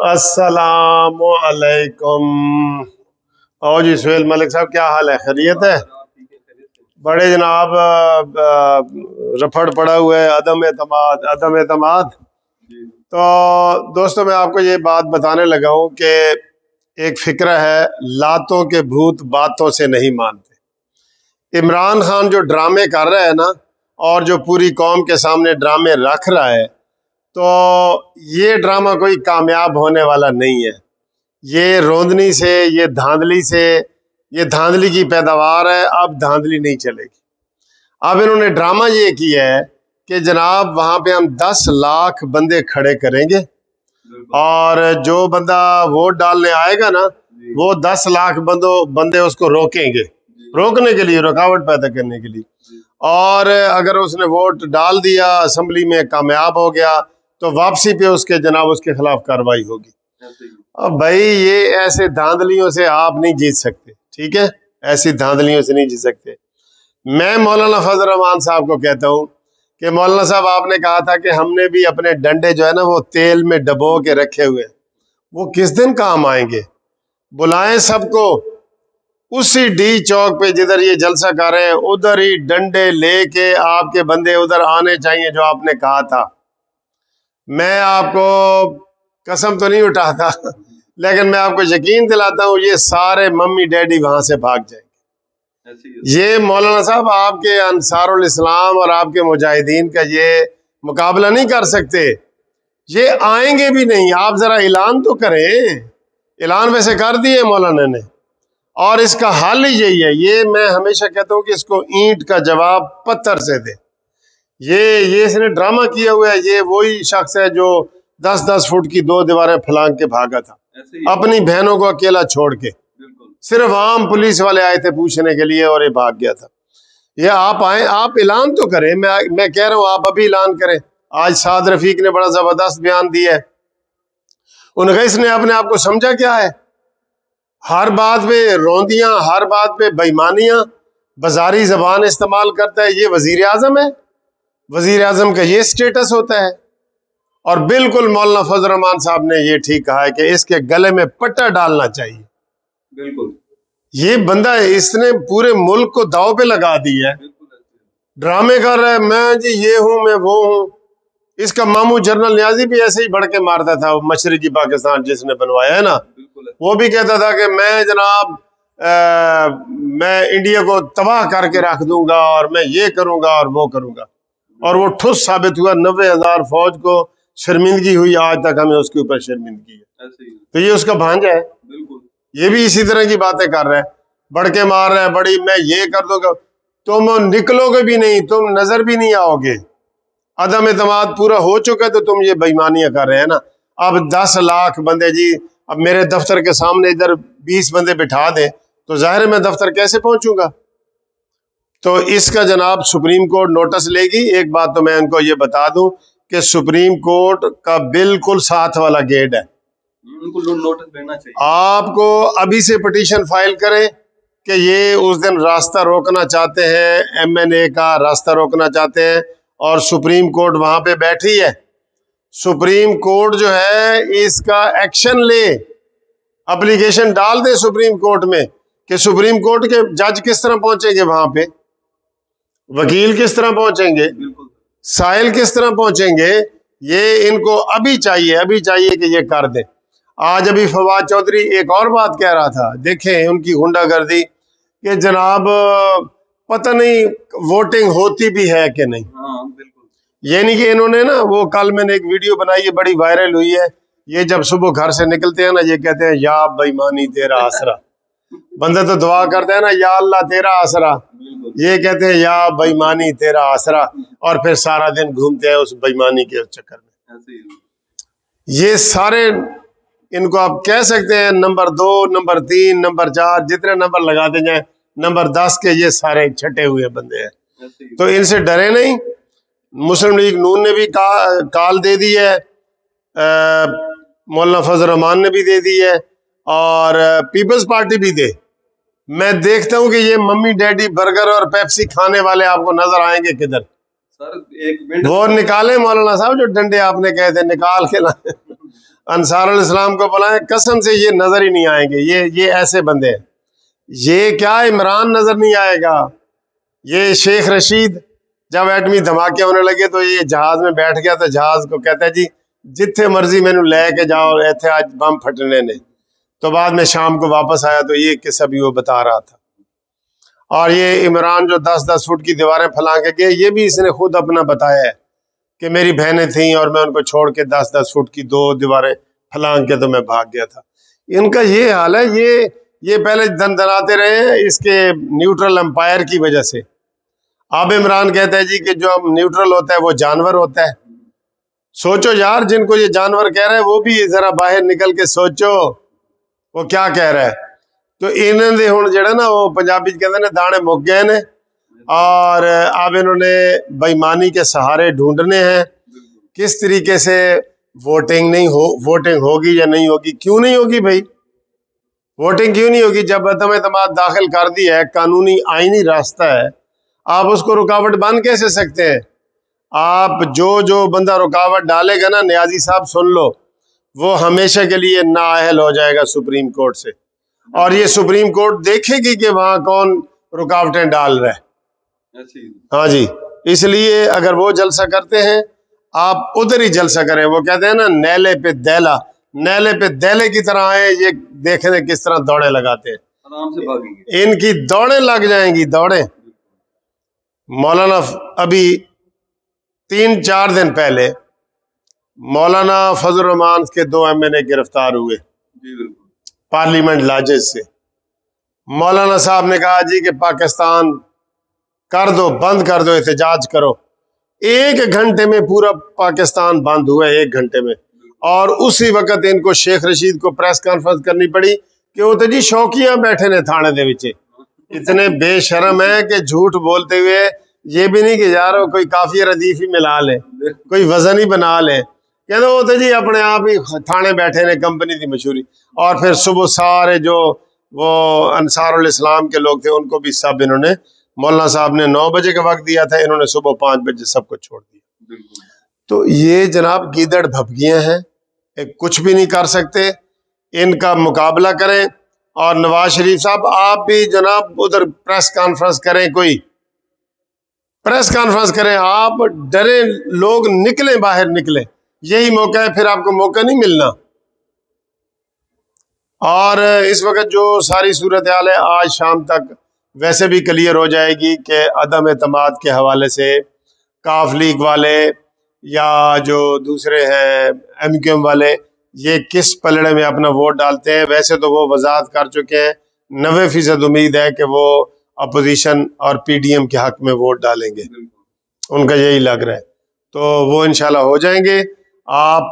السلام علیکم. اور جی سہیل ملک صاحب کیا حال ہے؟ خیریت ہے؟ بڑے جناب رفڑ پڑا ہوا ہے، عدم اعتماد. تو دوستو میں آپ کو یہ بات بتانے لگا ہوں کہ ایک فکرہ ہے، لاتوں کے بھوت باتوں سے نہیں مانتے. عمران خان جو ڈرامے کر رہا ہے نا، اور جو پوری قوم کے سامنے ڈرامے رکھ رہا ہے، تو یہ ڈرامہ کوئی کامیاب ہونے والا نہیں ہے. یہ روندنی سے، یہ دھاندلی سے، یہ دھاندلی کی پیداوار ہے. اب دھاندلی نہیں چلے گی. اب انہوں نے ڈرامہ یہ کیا ہے کہ جناب وہاں پہ ہم 10 لاکھ بندے کھڑے کریں گے، اور جو بندہ ووٹ ڈالنے آئے گا نا، وہ 10 لاکھ بندے اس کو روکیں گے، روکنے کے لیے، رکاوٹ پیدا کرنے کے لیے. اور اگر اس نے ووٹ ڈال دیا، اسمبلی میں کامیاب ہو گیا، تو واپسی پہ اس کے جناب اس کے خلاف کارروائی ہوگی. اب بھائی یہ ایسے دھاندلیوں سے آپ نہیں جیت سکتے، ٹھیک ہے؟ ایسی دھاندلیوں سے نہیں جیت سکتے. میں مولانا فضل الرحمان صاحب کو کہتا ہوں کہ مولانا صاحب آپ نے کہا تھا کہ ہم نے بھی اپنے ڈنڈے جو ہے نا وہ تیل میں ڈبو کے رکھے ہوئے ہیں، وہ کس دن کام آئیں گے؟ بلائیں سب کو اسی ڈی چوک پہ جدھر یہ جلسہ کر رہے ہیں، ادھر ہی ڈنڈے لے کے آپ کے بندے ادھر آنے چاہیے جو آپ نے کہا تھا. میں آپ کو قسم تو نہیں اٹھاتا، لیکن میں آپ کو یقین دلاتا ہوں یہ سارے ممی ڈیڈی وہاں سے بھاگ جائیں گے. یہ مولانا صاحب آپ کے انصار الاسلام اور آپ کے مجاہدین کا یہ مقابلہ نہیں کر سکتے. یہ آئیں گے بھی نہیں. آپ ذرا اعلان تو کریں. اعلان ویسے کر دیے مولانا نے، اور اس کا حل ہی یہی ہے. یہ میں ہمیشہ کہتا ہوں کہ اس کو اینٹ کا جواب پتھر سے دے. یہ اس نے ڈرامہ کیا ہوا ہے. یہ وہی شخص ہے جو 10-10 فٹ کی 2 دیواریں پھلانگ کے بھاگا تھا، اپنی بہنوں کو اکیلا چھوڑ کے. صرف عام پولیس والے آئے تھے پوچھنے کے لیے اور یہ بھاگ گیا تھا. یہ آپ آئیں، آپ اعلان تو کریں. میں کہہ رہا ہوں آپ ابھی اعلان کریں. آج سعد رفیق نے بڑا زبردست بیان دیا ہے. انگیس نے اپنے آپ کو سمجھا کیا ہے؟ ہر بات پہ روندیاں، ہر بات پہ بےایمانیاں، بازاری زبان استعمال کرتا ہے. یہ وزیر اعظم ہے؟ وزیر اعظم کا یہ سٹیٹس ہوتا ہے؟ اور بالکل مولانا فضل الرحمان صاحب نے یہ ٹھیک کہا ہے کہ اس کے گلے میں پٹا ڈالنا چاہیے. بالکل. یہ بندہ اس نے پورے ملک کو داؤ پہ لگا دی ہے. ڈرامے کر رہا ہے، میں جی یہ ہوں، میں وہ ہوں. اس کا ماموں جنرل نیازی بھی ایسے ہی بڑھ کے مارتا تھا. مشرقی پاکستان جس نے بنوایا ہے نا، وہ بھی کہتا تھا کہ میں جناب میں انڈیا کو تباہ کر کے رکھ دوں گا، اور میں یہ کروں گا اور وہ کروں گا. اور وہ ٹھوس ثابت ہوا. 90,000 فوج کو شرمندگی ہوئی. آج تک ہمیں اس کے اوپر شرمندگی ہے. تو یہ اس کا بھانجا ہے. یہ بھی اسی طرح کی باتیں کر رہا ہے، بڑھ کے مار رہا ہے. بڑی میں یہ کر دوں گا. تم نکلو گے بھی نہیں، تم نظر بھی نہیں آؤ گے. عدم اعتماد پورا ہو چکا ہے، تو تم یہ بےایمانیاں کر رہے ہیں نا. اب 10 لاکھ بندے جی، اب میرے دفتر کے سامنے ادھر 20 بندے بٹھا دیں تو ظاہر ہے میں دفتر کیسے پہنچوں گا؟ تو اس کا جناب سپریم کورٹ نوٹس لے گی. ایک بات تو میں ان کو یہ بتا دوں کہ سپریم کورٹ کا بالکل ساتھ والا گیٹ ہے. نوٹس دینا چاہیے. آپ کو ابھی سے پٹیشن فائل کریں کہ یہ اس دن راستہ روکنا چاہتے ہیں، MNA کا راستہ روکنا چاہتے ہیں، اور سپریم کورٹ وہاں پہ بیٹھی ہے. سپریم کورٹ جو ہے اس کا ایکشن لے، اپلیکیشن ڈال دے سپریم کورٹ میں کہ سپریم کورٹ کے جج کس طرح پہنچیں گے وہاں پہ، وکیل کس طرح پہنچیں گے، سائل کس طرح پہنچیں گے. یہ ان کو ابھی چاہیے کہ یہ کر دیں. آج ابھی فواد چودھری ایک اور بات کہہ رہا تھا، دیکھیں ان کی غنڈہ گردی، کہ جناب پتہ نہیں ووٹنگ ہوتی بھی ہے کہ نہیں. یعنی کہ انہوں نے نا، وہ کل میں نے ایک ویڈیو بنائی ہے، بڑی وائرل ہوئی ہے. یہ جب صبح گھر سے نکلتے ہیں نا، یہ کہتے ہیں یا بےایمانی تیرا آسرا. بندہ تو دعا کرتا ہے نا یا اللہ تیرا آسرا، یہ کہتے ہیں یا بےایمانی تیرا آسرا، اور پھر سارا دن گھومتے ہیں اس بےایمانی کے چکر میں. یہ سارے ان کو آپ کہہ سکتے ہیں نمبر 2، نمبر 3، نمبر 4، جتنے نمبر لگاتے جائیں، نمبر 10 کے یہ سارے چھٹے ہوئے بندے ہیں. تو ان سے ڈرے نہیں. مسلم لیگ نون نے بھی کال دے دی ہے، مولانا فضل الرحمان نے بھی دے دی ہے، اور پیپلز پارٹی بھی دے. میں دیکھتا ہوں کہ یہ ممی ڈیڈی برگر اور پیپسی کھانے والے آپ کو نظر آئیں گے کدھر. وہ نکالے مولانا صاحب جو ڈنڈے آپ نے کہے تھے نکال کے لائیں انصار الاسلام کو بلائیں. قسم سے یہ نظر ہی نہیں آئیں گے. یہ ایسے بندے ہیں. یہ کیا عمران نظر نہیں آئے گا. یہ شیخ رشید جب ایٹمی دھماکے ہونے لگے تو یہ جہاز میں بیٹھ گیا تو جہاز کو کہتا ہے جی جتھے مرضی مینو لے کے جاؤ ایتھے آج بم پھٹنے نے. تو بعد میں شام کو واپس آیا تو یہ قصہ بھی وہ بتا رہا تھا. اور یہ عمران جو 10-10 فٹ کی دیواریں پھیلا کے گئے یہ بھی اس نے خود اپنا بتایا ہے کہ میری بہنیں تھیں اور میں ان کو چھوڑ کے 10-10 فٹ کی 2 دیواریں پھلانگ کے تو میں بھاگ گیا تھا. ان کا یہ حال ہے. یہ پہلے دن دناتے رہے ہیں اس کے نیوٹرل امپائر کی وجہ سے. اب عمران کہتا ہے جی کہ جو نیوٹرل ہوتا ہے وہ جانور ہوتا ہے. سوچو یار جن کو یہ جانور کہہ رہے ہیں وہ بھی ذرا باہر نکل کے سوچو وہ کیا کہہ رہا ہے. تو انہوں نے ہوں جڑا نا وہ پنجابی کہتے ہیں دانے مک گئے نے اور اب انہوں نے بےایمانی کے سہارے ڈھونڈنے ہیں. کس طریقے سے ووٹنگ ہوگی یا نہیں ہوگی. کیوں نہیں ہوگی بھائی ووٹنگ کیوں نہیں ہوگی جب عدم اعتماد داخل کر دی ہے قانونی آئینی راستہ ہے. آپ اس کو رکاوٹ بن کیسے سکتے ہیں. آپ جو بندہ رکاوٹ ڈالے گا نا نیازی صاحب سن لو وہ ہمیشہ کے لیے نااہل ہو جائے گا سپریم کورٹ سے. اور یہ سپریم کورٹ دیکھے گی کہ وہاں کون رکاوٹیں ڈال رہا ہے. ہاں جی اس لیے اگر وہ جلسہ کرتے ہیں آپ ادھر ہی جلسہ کریں. وہ کہتے ہیں نا نیلے پہ دیلا نیلے پہ دیلے کی طرح آئے. یہ دیکھیں کس طرح دوڑے لگاتے ہیں. آرام سے بھاگیں گے. ان کی دوڑیں لگ جائیں گی دوڑیں. مولانا ابھی 3-4 دن پہلے مولانا فضل الرحمان کے 2 MNA گرفتار ہوئے پارلیمنٹ لاجز سے. مولانا صاحب نے کہا جی کہ پاکستان کر دو بند کر دو احتجاج کرو. 1 گھنٹے میں پورا پاکستان بند ہوا ہے 1 گھنٹے میں. اور اسی وقت ان کو شیخ رشید کو پریس کانفرنس کرنی پڑی کہ وہ تو جی شوقیاں بیٹھے نے تھانے دے وچ. اتنے بے شرم ہیں کہ جھوٹ بولتے ہوئے یہ بھی نہیں کہ یار کوئی کافی ردیف ہی ملا لے کوئی وزن ہی بنا لے. کہتے وہ تو جی اپنے آپ ہی تھانے بیٹھے نے کمپنی کی مشہوری. اور پھر صبح سارے جو وہ انصار الاسلام کے لوگ تھے ان کو بھی سب انہوں نے مولانا صاحب نے 9 بجے کا وقت دیا تھا انہوں نے صبح 5 بجے سب کو چھوڑ دیا. تو یہ جناب گیدڑ بھپکیاں ہیں کچھ بھی نہیں کر سکتے. ان کا مقابلہ کریں. اور نواز شریف صاحب آپ بھی جناب ادھر پریس کانفرنس کریں کوئی پریس کانفرنس کریں. آپ ڈرے لوگ نکلیں باہر نکلیں. یہی موقع ہے پھر آپ کو موقع نہیں ملنا. اور اس وقت جو ساری صورتحال ہے آج شام تک ویسے بھی کلیئر ہو جائے گی کہ عدم اعتماد کے حوالے سے کاف لیگ والے یا جو دوسرے ہیں MQM والے یہ کس پلڑے میں اپنا ووٹ ڈالتے ہیں. ویسے تو وہ وضاحت کر چکے ہیں 90% امید ہے کہ وہ اپوزیشن اور PDM کے حق میں ووٹ ڈالیں گے. ان کا یہی لگ رہا ہے. تو وہ انشاءاللہ ہو جائیں گے. آپ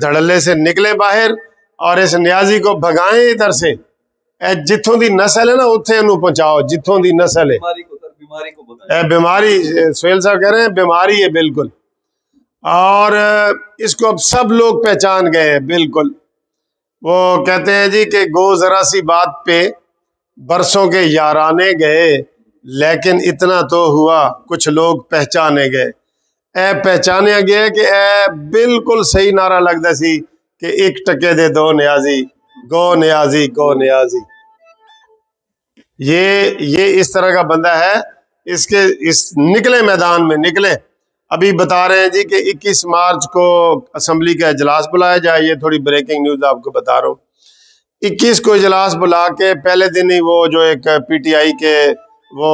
دھڑلے سے نکلیں باہر اور اس نیازی کو بھگائیں ادھر سے. جتوں دی نسل ہے نا اتنے انہوں پہنچاؤ جتوں دی نسل ہے. بیماری سہیل صاحب کہہ رہے ہیں بیماری ہے بالکل. اور اس کو اب سب لوگ پہچان گئے ہیں بالکل. وہ کہتے ہیں جی کہ گو ذرا سی بات پہ برسوں کے یارانے گئے لیکن اتنا تو ہوا کچھ لوگ پہچانے گئے. اے پہچانے گئے کہ اے بالکل صحیح نعرہ لگتا سی کہ 1 ٹکے دے 2 نیازی گو نیازی گو نیازی. یہ اس طرح کا بندہ ہے. اس نکلے میدان میں نکلے. ابھی بتا رہے ہیں جی کہ 21 مارچ کو اسمبلی کا اجلاس بلایا جائے. یہ تھوڑی بریکنگ نیوز آپ کو بتا رہا ہوں. 21 کو اجلاس بلا کے پہلے دن ہی وہ جو ایک PTI کے وہ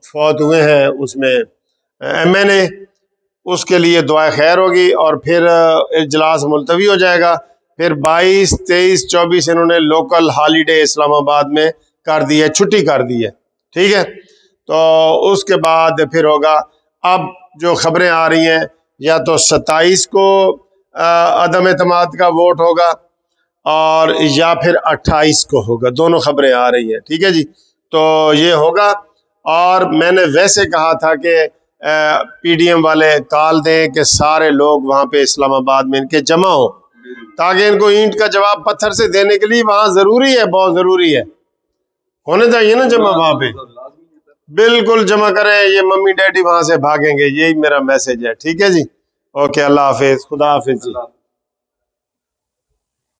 فوت ہوئے ہیں اس میں MNA اس کے لیے دعائے خیر ہوگی اور پھر اجلاس ملتوی ہو جائے گا. پھر 22 23 24 انہوں نے لوکل ہالیڈے اسلام آباد میں کر دی ہے چھٹی کر دی ہے. ٹھیک ہے. تو اس کے بعد پھر ہوگا. اب جو خبریں آ رہی ہیں یا تو 27 کو عدم اعتماد کا ووٹ ہوگا اور یا پھر 28 کو ہوگا. دونوں خبریں آ رہی ہیں. ٹھیک ہے جی. تو یہ ہوگا. اور میں نے ویسے کہا تھا کہ PDM والے کال دیں کہ سارے لوگ وہاں پہ اسلام آباد میں ان کے جمع ہو تاکہ ان کو اینٹ کا جواب پتھر سے دینے کے لیے وہاں ضروری ہے بہت ضروری ہے ہونے چاہیے نا جمع وہاں پہ. بالکل جمع کریں، یہ ممی ڈیڈی وہاں سے بھاگیں گے، یہی میرا میسج ہے، ٹھیک ہے جی، اوکے، اللہ حافظ، خدا حافظ جی۔